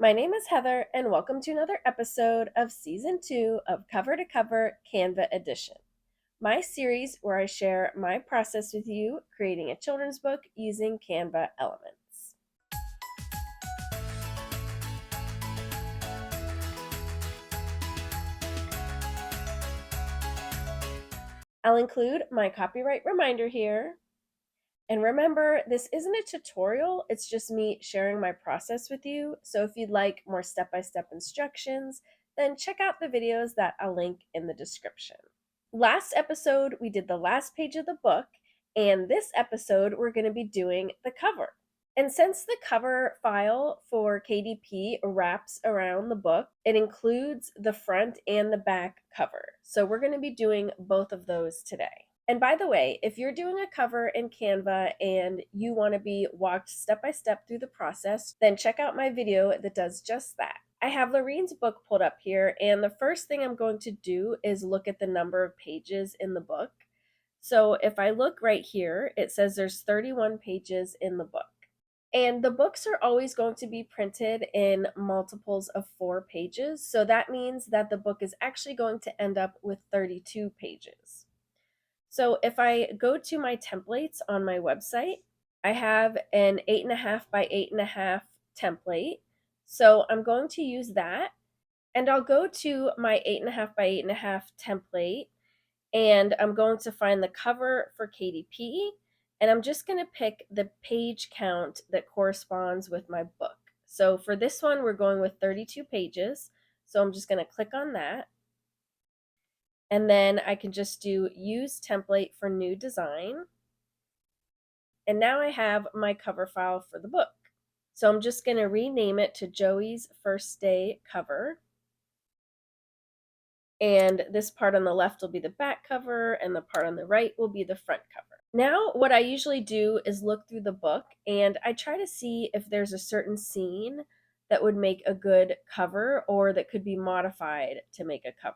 My name is Heather, and welcome to another episode of Season 2 of Cover to Cover Canva Edition, my series where I share my process with you creating a children's book using Canva elements. I'll include my copyright reminder here. And remember, this isn't a tutorial, it's just me sharing my process with you. So if you'd like more step-by-step instructions, then check out the videos that I'll link in the description. Last episode, we did the last page of the book, and this episode, we're going to be doing the cover. And since the cover file for KDP wraps around the book, it includes the front and the back cover. So we're going to be doing both of those today. And by the way, if you're doing a cover in Canva and you want to be walked step by step through the process, then check out my video that does just that. I have Lorene's book pulled up here, and the first thing I'm going to do is look at the number of pages in the book. So if I look right here, it says there's 31 pages in the book. And the books are always going to be printed in multiples of 4 pages. So that means that the book is actually going to end up with 32 pages. So if I go to my templates on my website, I have an 8.5 by 8.5 template. So I'm going to use that, and I'll go to my 8.5 by 8.5 template, and I'm going to find the cover for KDP, and I'm just going to pick the page count that corresponds with my book. So for this one, we're going with 32 pages. So I'm just going to click on that. And then I can just do use template for new design. And now I have my cover file for the book. So I'm just going to rename it to Joey's First Day Cover. And this part on the left will be the back cover, and the part on the right will be the front cover. Now, what I usually do is look through the book, and I try to see if there's a certain scene that would make a good cover or that could be modified to make a cover.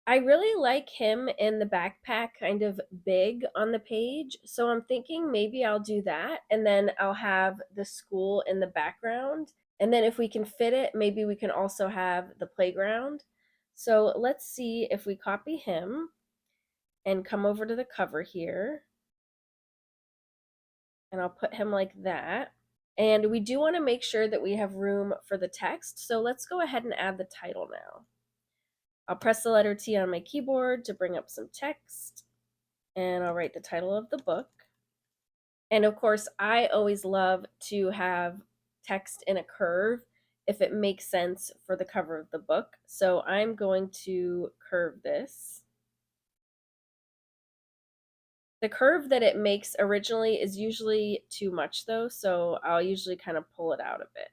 I really like him in the backpack kind of big on the page, so I'm thinking maybe I'll do that, and then I'll have the school in the background. And then if we can fit it, maybe we can also have the playground. So let's see if we copy him and come over to the cover here. And I'll put him like that. And we do want to make sure that we have room for the text, so let's go ahead and add the title now. I'll press the letter T on my keyboard to bring up some text, and I'll write the title of the book. And of course, I always love to have text in a curve if it makes sense for the cover of the book. So I'm going to curve this. The curve that it makes originally is usually too much though, so I'll usually kind of pull it out a bit.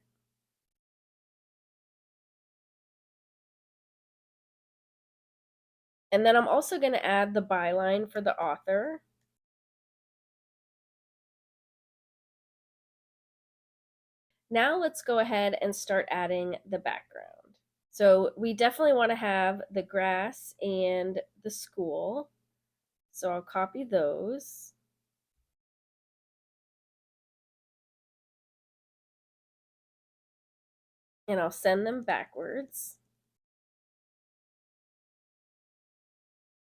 And then I'm also going to add the byline for the author. Now let's go ahead and start adding the background. So we definitely want to have the grass and the school. So I'll copy those. And I'll send them backwards.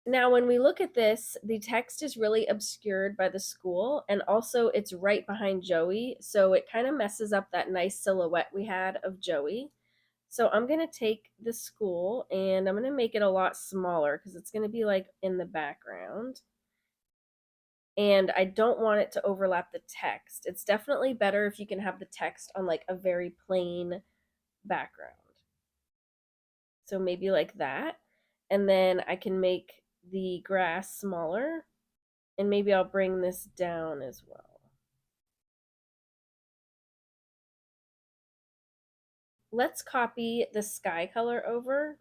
Now, when we look at this, the text is really obscured by the school, and also it's right behind Joey, so it kind of messes up that nice silhouette we had of Joey. So I'm going to take the school and I'm going to make it a lot smaller because it's going to be like in the background. And I don't want it to overlap the text. It's definitely better if you can have the text on like a very plain background. So maybe like that. And then I can make the grass smaller, and maybe I'll bring this down as well. Let's copy the sky color over.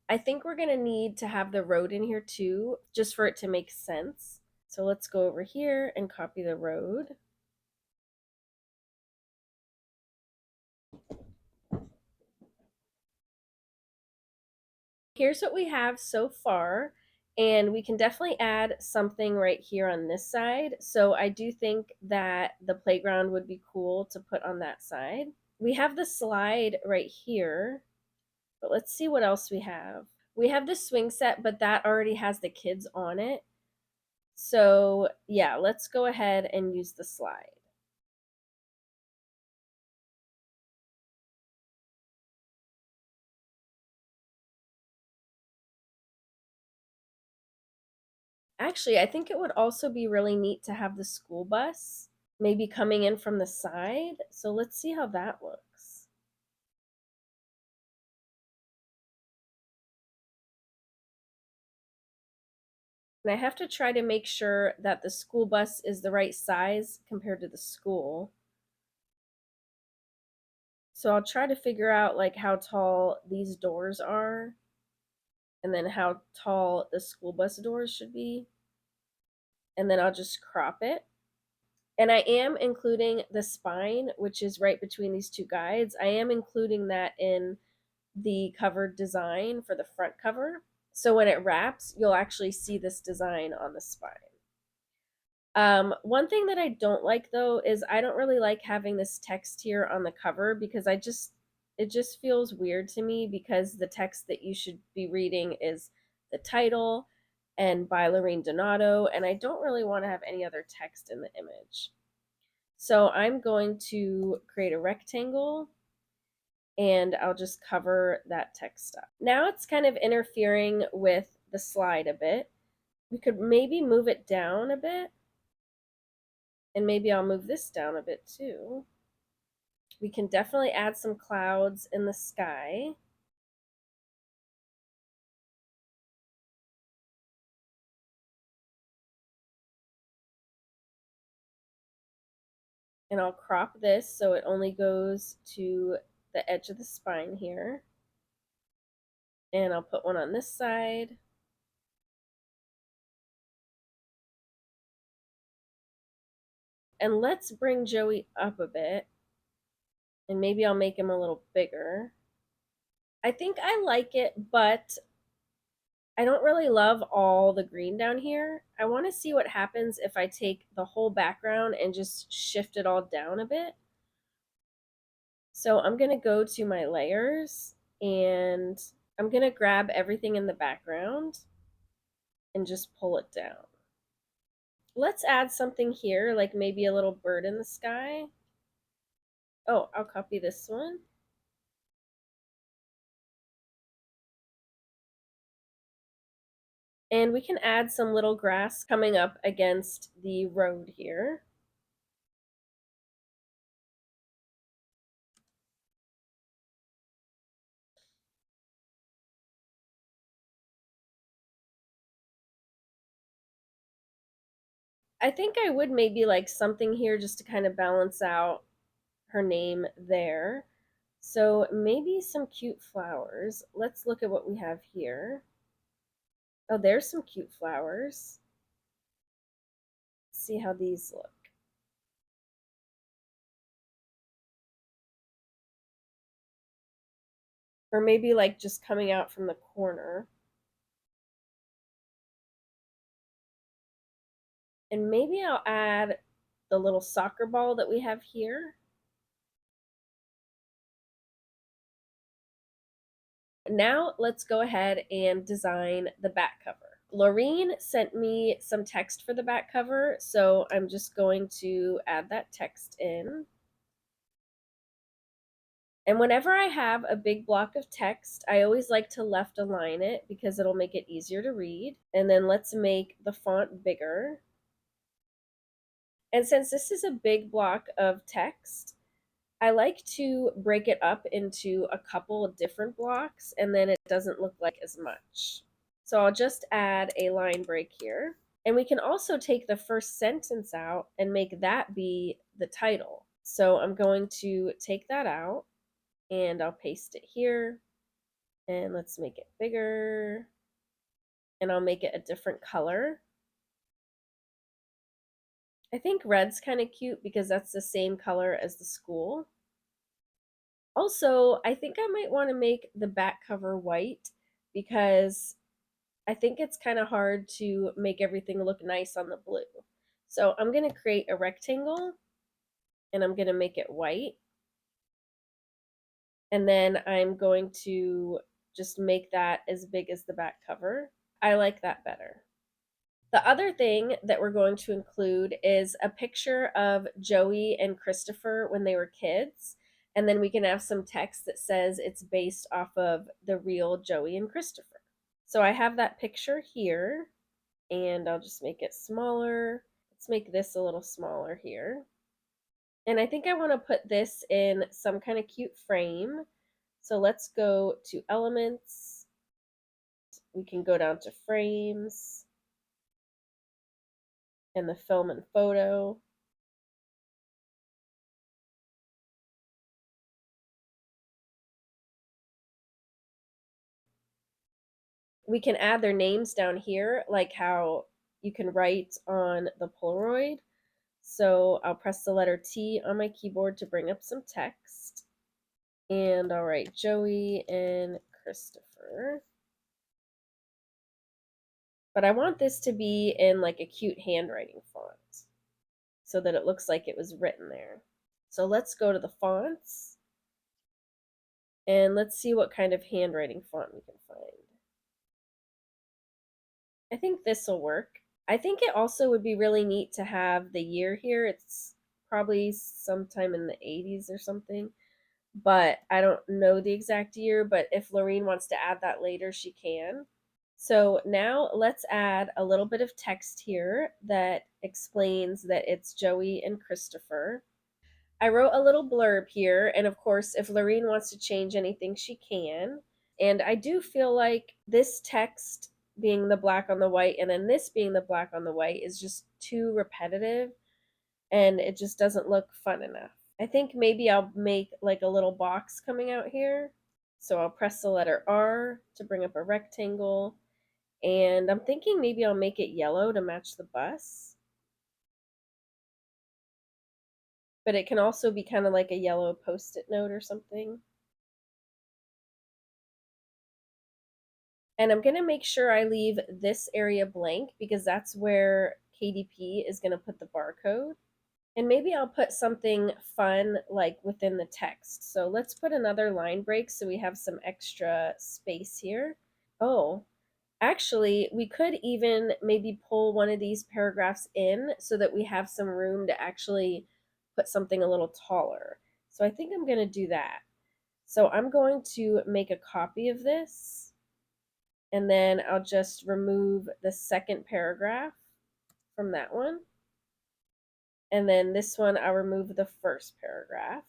I think we're going to need to have the road in here too, just for it to make sense. So let's go over here and copy the road. Here's what we have so far, And we can definitely add something right here on this side. So I do think that the playground would be cool to put on that side. We have the slide right here, but let's see what else we have. We have the swing set, but that already has the kids on it. So yeah, let's go ahead and use the slide. Actually, I think it would also be really neat to have the school bus maybe coming in from the side. So let's see how that looks. And I have to try to make sure that the school bus is the right size compared to the school. So I'll try to figure out like how tall these doors are and then how tall the school bus doors should be. And then I'll just crop it. And I am including the spine, which is right between these two guides. I am including that in the cover design for the front cover. So when it wraps, you'll actually see this design on the spine. One thing that I don't like though is I don't really like having this text here on the cover because it just feels weird to me because the text that you should be reading is the title and by Lorene Donato, and I don't really want to have any other text in the image. So I'm going to create a rectangle and I'll just cover that text up. Now it's kind of interfering with the slide a bit. We could maybe move it down a bit. And maybe I'll move this down a bit too. We can definitely add some clouds in the sky. And I'll crop this so it only goes to the edge of the spine here. And I'll put one on this side. And let's bring Joey up a bit. And maybe I'll make him a little bigger. I think I like it, but I don't really love all the green down here. I want to see what happens if I take the whole background and just shift it all down a bit. So I'm going to go to my layers and I'm going to grab everything in the background and just pull it down. Let's add something here, like maybe a little bird in the sky. Oh, I'll copy this one. And we can add some little grass coming up against the road here. I think I would maybe like something here just to kind of balance out her name there. So maybe some cute flowers. Let's look at what we have here. Oh, there's some cute flowers. Let's see how these look. Or maybe like just coming out from the corner. And maybe I'll add the little soccer ball that we have here. Now let's go ahead and design the back cover. Lorene sent me some text for the back cover, so I'm just going to add that text in. And whenever I have a big block of text, I always like to left align it because it'll make it easier to read. And then let's make the font bigger. And since this is a big block of text, I like to break it up into a couple of different blocks and then it doesn't look like as much. So I'll just add a line break here. And we can also take the first sentence out and make that be the title. So I'm going to take that out and I'll paste it here. And let's make it bigger. And I'll make it a different color. I think red's kind of cute because that's the same color as the school. Also, I think I might want to make the back cover white because I think it's kind of hard to make everything look nice on the blue. So I'm going to create a rectangle and I'm going to make it white. And then I'm going to just make that as big as the back cover. I like that better. The other thing that we're going to include is a picture of Joey and Christopher when they were kids. And then we can have some text that says it's based off of the real Joey and Christopher. So I have that picture here, and I'll just make it smaller. Let's make this a little smaller here. And I think I want to put this in some kind of cute frame. So let's go to elements. We can go down to frames and the film and photo. We can add their names down here, like how you can write on the Polaroid. So I'll press the letter T on my keyboard to bring up some text. And I'll write Joey and Christopher. But I want this to be in like a cute handwriting font so that it looks like it was written there. So let's go to the fonts and let's see what kind of handwriting font we can find. I think this will work. I think it also would be really neat to have the year here. It's probably sometime in the 80s or something, but I don't know the exact year. But if Lorene wants to add that later, she can. So now let's add a little bit of text here that explains that it's Joey and Christopher. I wrote a little blurb here, and of course, if Lorene wants to change anything, she can. And I do feel like this text being the black on the white and then this being the black on the white is just too repetitive and it just doesn't look fun enough. I think maybe I'll make like a little box coming out here. So I'll press the letter R to bring up a rectangle. And I'm thinking maybe I'll make it yellow to match the bus. But it can also be kind of like a yellow post-it note or something. And I'm going to make sure I leave this area blank because that's where KDP is going to put the barcode. And maybe I'll put something fun like within the text. So let's put another line break so we have some extra space here. Oh, actually, we could even maybe pull one of these paragraphs in so that we have some room to actually put something a little taller. So I think I'm going to do that. So I'm going to make a copy of this, and then I'll just remove the second paragraph from that one. And then this one, I'll remove the first paragraph.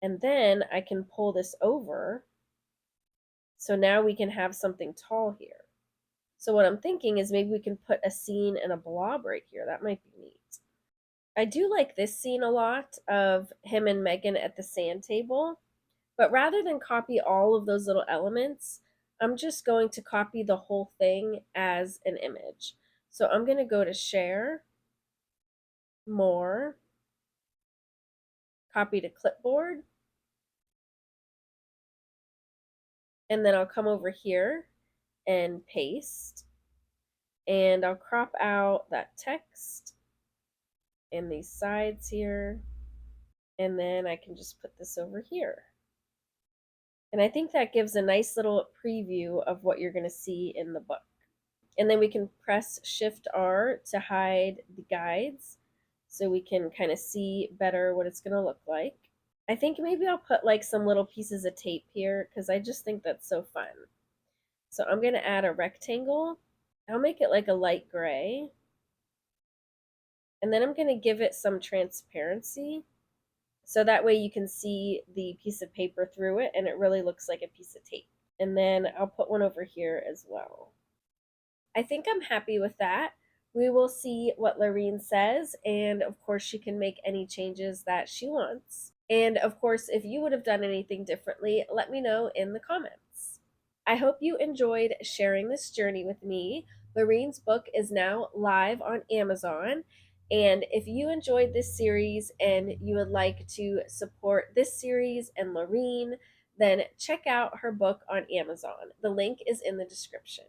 And then I can pull this over. So now we can have something tall here. So what I'm thinking is maybe we can put a scene and a blob right here. That might be neat. I do like this scene a lot of him and Megan at the sand table. But rather than copy all of those little elements, I'm just going to copy the whole thing as an image. So I'm going to go to Share, More, Copy to Clipboard, and then I'll come over here and paste, and I'll crop out that text in these sides here, and then I can just put this over here. And I think that gives a nice little preview of what you're going to see in the book. And then we can press Shift R to hide the guides so we can kind of see better what it's going to look like. I think maybe I'll put like some little pieces of tape here because I just think that's so fun. So I'm going to add a rectangle. I'll make it like a light gray. And then I'm going to give it some transparency. So that way you can see the piece of paper through it and it really looks like a piece of tape. And then I'll put one over here as well. I think I'm happy with that. We will see what Lorene says, and of course she can make any changes that she wants. And of course, if you would have done anything differently, let me know in the comments. I hope you enjoyed sharing this journey with me. Lorene's book is now live on Amazon. And if you enjoyed this series and you would like to support this series and Lorene, then check out her book on Amazon. The link is in the description.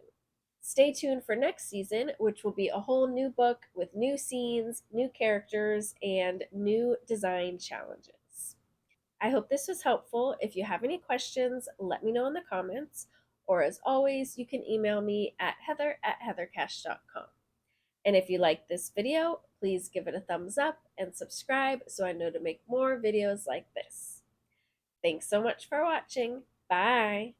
Stay tuned for next season, which will be a whole new book with new scenes, new characters, and new design challenges. I hope this was helpful. If you have any questions, let me know in the comments. Or as always, you can email me at heather@heathercash.com. And if you like this video, please give it a thumbs up and subscribe so I know to make more videos like this. Thanks so much for watching. Bye.